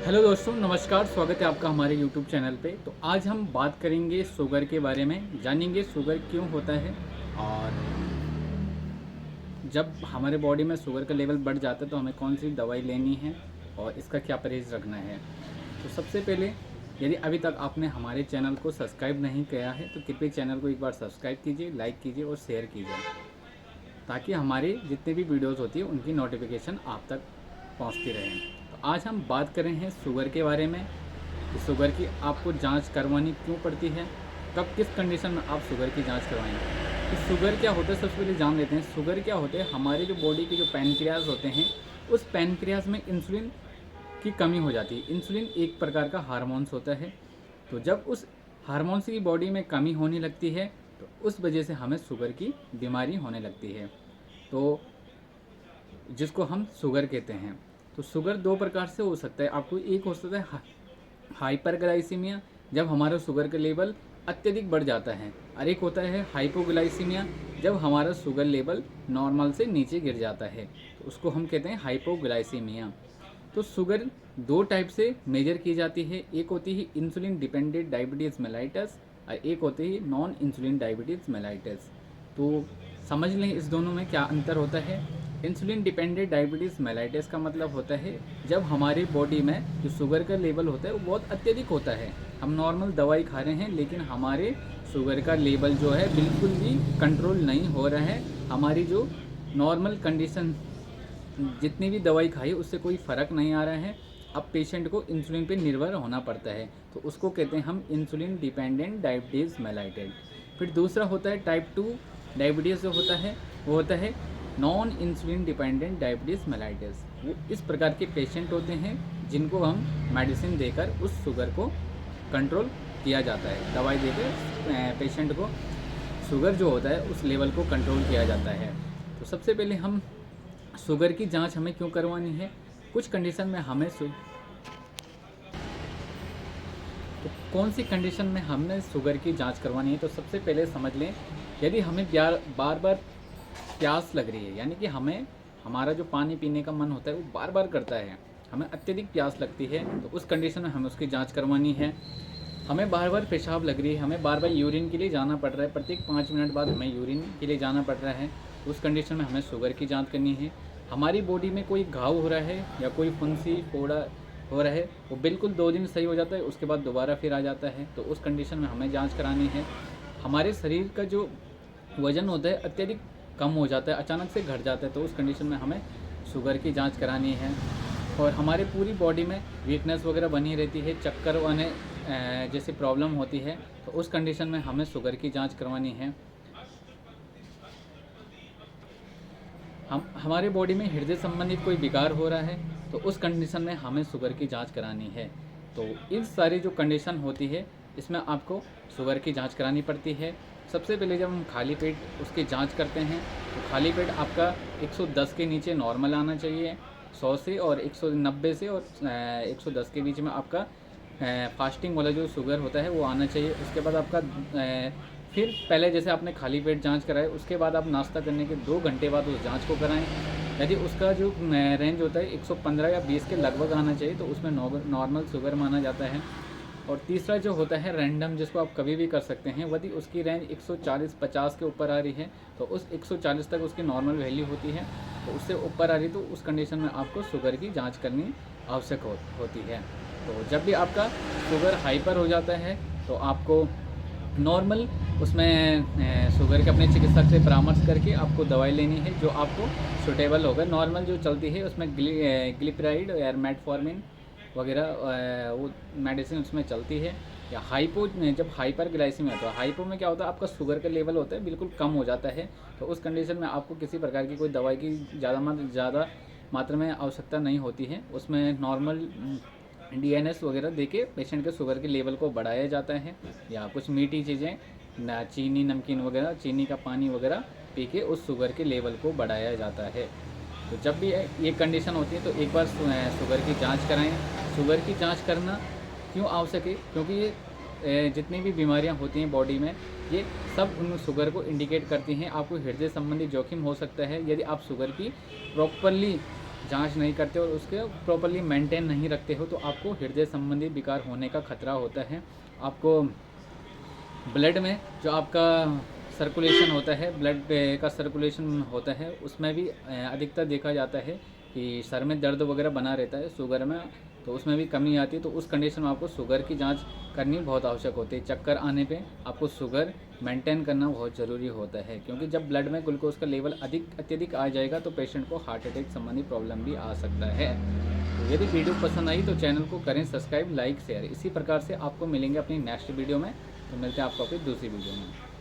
Hello दोस्तों, नमस्कार। स्वागत है आपका हमारे यूट्यूब चैनल पे। तो आज हम बात करेंगे शुगर के बारे में, जानेंगे शुगर क्यों होता है और जब हमारे बॉडी में शुगर का लेवल बढ़ जाता है तो हमें कौन सी दवाई लेनी है और इसका क्या परहेज़ रखना है। तो सबसे पहले, यदि अभी तक आपने हमारे चैनल को सब्सक्राइब नहीं किया है तो कृपया चैनल को एक बार सब्सक्राइब कीजिए, लाइक कीजिए और शेयर कीजिए, ताकि हमारी जितनी भी वीडियोज़ होती है उनकी नोटिफिकेशन आप तक पहुँचती रहे। तो आज हम बात कर रहे हैं शुगर के बारे में कि शुगर की आपको जांच करवानी क्यों पड़ती है, कब किस कंडीशन में आप शुगर की जांच करवाएंगे। तो शुगर क्या होता है, सबसे पहले जान लेते हैं। शुगर क्या होते हैं, हमारे जो बॉडी के जो पैनक्रियाज होते हैं, उस पैनक्रियाज में इंसुलिन की कमी हो जाती है। इंसुलिन एक प्रकार का हार्मोन्स होता है। तो जब उस हार्मोन्स की बॉडी में कमी होने लगती है तो उस वजह से हमें शुगर की बीमारी होने लगती है, तो जिसको हम शुगर कहते हैं। तो शुगर दो प्रकार से हो सकता है आपको। एक हो सकता है हाइपरग्लाइसीमिया, जब हमारा शुगर का लेवल अत्यधिक बढ़ जाता है, और एक होता है हाइपोग्लाइसीमिया, जब हमारा शुगर लेवल नॉर्मल से नीचे गिर जाता है, तो उसको हम कहते हैं हाइपोग्लाइसीमिया। तो शुगर दो टाइप से मेजर की जाती है। एक होती है इंसुलिन डिपेंडेंट डायबिटीज़ मेलाइटस और एक होती है नॉन इंसुलिन डायबिटीज़ मेलाइटस। तो समझ लें इस दोनों में क्या अंतर होता है। इंसुलिन डिपेंडेंट डायबिटीज़ मेलाइटिस का मतलब होता है जब हमारी बॉडी में जो शुगर का लेवल होता है वो बहुत अत्यधिक होता है। हम नॉर्मल दवाई खा रहे हैं लेकिन हमारे शुगर का लेवल जो है बिल्कुल भी कंट्रोल नहीं हो रहा है। हमारी जो नॉर्मल कंडीशन, जितनी भी दवाई खाई उससे कोई फ़र्क नहीं आ रहा है। अब पेशेंट को इंसुलिन पे निर्भर होना पड़ता है, तो उसको कहते हैं हम इंसुलिन डिपेंडेंट डायबिटीज़ मेलाइटिस। फिर दूसरा होता है टाइप 2 डायबिटीज़, जो होता है वो होता है non insulin dependent diabetes mellitus. वो इस प्रकार के पेशेंट होते हैं जिनको हम मेडिसिन देकर उस शुगर को कंट्रोल किया जाता है। दवाई देकर पेशेंट को शुगर जो होता है उस लेवल को कंट्रोल किया जाता है। तो सबसे पहले हम शुगर की जांच हमें क्यों करवानी है। कुछ कंडीशन में हमें तो कौन सी कंडीशन में हमने शुगर की जांच करवानी है, तो सबसे पहले समझ लें, यदि हमें बार बार प्यास लग रही है, यानी कि हमारा जो पानी पीने का मन होता है वो बार बार करता है, हमें अत्यधिक प्यास लगती है, तो उस कंडीशन में हमें उसकी जांच करवानी है। हमें बार बार पेशाब लग रही है, हमें बार बार यूरिन के लिए जाना पड़ रहा है, प्रत्येक 5 मिनट बाद हमें यूरिन के लिए जाना पड़ रहा है, उस कंडीशन में हमें शुगर की जांच करनी है। हमारी बॉडी में कोई घाव हो रहा है या कोई फुंसी फोड़ा हो रहा है, वो बिल्कुल 2 दिन सही हो जाता है, उसके बाद दोबारा फिर आ जाता है, तो उस कंडीशन में हमें जांच करानी है। हमारे शरीर का जो वज़न होता है अत्यधिक कम हो जाता है, अचानक से घट जाता है, तो उस कंडीशन में हमें शुगर की जांच करानी है। और हमारे पूरी बॉडी में वीकनेस वगैरह बनी रहती है, चक्कर आने जैसी प्रॉब्लम होती है, तो उस कंडीशन में हमें शुगर की जांच करवानी है। हमारे बॉडी में हृदय संबंधित कोई विकार हो रहा है, तो उस कंडीशन में हमें शुगर की जांच करानी है। तो इन सारी जो कंडीशन होती है इसमें आपको शुगर की जांच करानी पड़ती है। सबसे पहले जब हम खाली पेट उसकी जांच करते हैं तो खाली पेट आपका 110 के नीचे नॉर्मल आना चाहिए, 100 से, और 190 से और 110 के बीच में आपका फास्टिंग वाला जो शुगर होता है वो आना चाहिए। उसके बाद आपका फिर पहले जैसे आपने खाली पेट जांच कराए, उसके बाद आप नाश्ता करने के 2 घंटे बाद उस जांच को कराएं। यदि उसका जो रेंज होता है 115 या 20 के लगभग आना चाहिए, तो उसमें नॉर्मल शुगर माना जाता है। और तीसरा जो होता है रैंडम, जिसको आप कभी भी कर सकते हैं, यदि उसकी रेंज 140-50 के ऊपर आ रही है तो उस 140 तक उसकी नॉर्मल वैल्यू होती है, तो उससे ऊपर आ रही तो उस कंडीशन में आपको शुगर की जांच करनी आवश्यक होती है। तो जब भी आपका शुगर हाइपर हो जाता है तो आपको नॉर्मल उसमें शुगर के अपने चिकित्सक से परामर्श करके आपको दवाई लेनी है जो आपको सूटेबल होगा। नॉर्मल जो चलती है उसमें ग्लिपराइड या मेटफॉर्मिन वगैरह वो मेडिसिन उसमें चलती है। या हाइपो, जब हाइपर ग्लाइसीमिया होता है, हाइपो में क्या होता है, आपका शुगर का लेवल होता है बिल्कुल कम हो जाता है, तो उस कंडीशन में आपको किसी प्रकार की कोई दवाई की ज़्यादा मात्रा में आवश्यकता नहीं होती है। उसमें नॉर्मल डीएनएस वगैरह देके पेशेंट के शुगर के लेवल को बढ़ाया जाता है, या कुछ मीठी चीज़ें ना, चीनी, नमकीन वगैरह, चीनी का पानी वगैरह पी के उस शुगर के लेवल को बढ़ाया जाता है। तो जब भी ये कंडीशन होती है तो एक बार शुगर की जांच कराएं। शुगर की जांच करना क्यों आवश्यक है, क्योंकि ये जितनी भी बीमारियां होती हैं बॉडी में, ये सब उन शुगर को इंडिकेट करती हैं। आपको हृदय संबंधी जोखिम हो सकता है यदि आप शुगर की प्रॉपरली जांच नहीं करते और उसके प्रॉपर्ली मेंटेन नहीं रखते हो तो आपको हृदय संबंधी विकार होने का खतरा होता है। आपको ब्लड में जो आपका सर्कुलेशन होता है, ब्लड का सर्कुलेशन होता है, उसमें भी अधिकतर देखा जाता है कि सर में दर्द वगैरह बना रहता है शुगर में, तो उसमें भी कमी आती है। तो उस कंडीशन में आपको शुगर की जांच करनी बहुत आवश्यक होती है। चक्कर आने पे आपको शुगर मेंटेन करना बहुत ज़रूरी होता है, क्योंकि जब ब्लड में ग्लूकोज का लेवल अत्यधिक आ जाएगा तो पेशेंट को हार्ट अटैक संबंधी प्रॉब्लम भी आ सकता है। तो यदि वीडियो पसंद आई तो चैनल को करें सब्सक्राइब, लाइक, शेयर। इसी प्रकार से आपको मिलेंगे अपनी नेक्स्ट वीडियो में। तो मिलते हैं आपको अपनी दूसरी वीडियो में।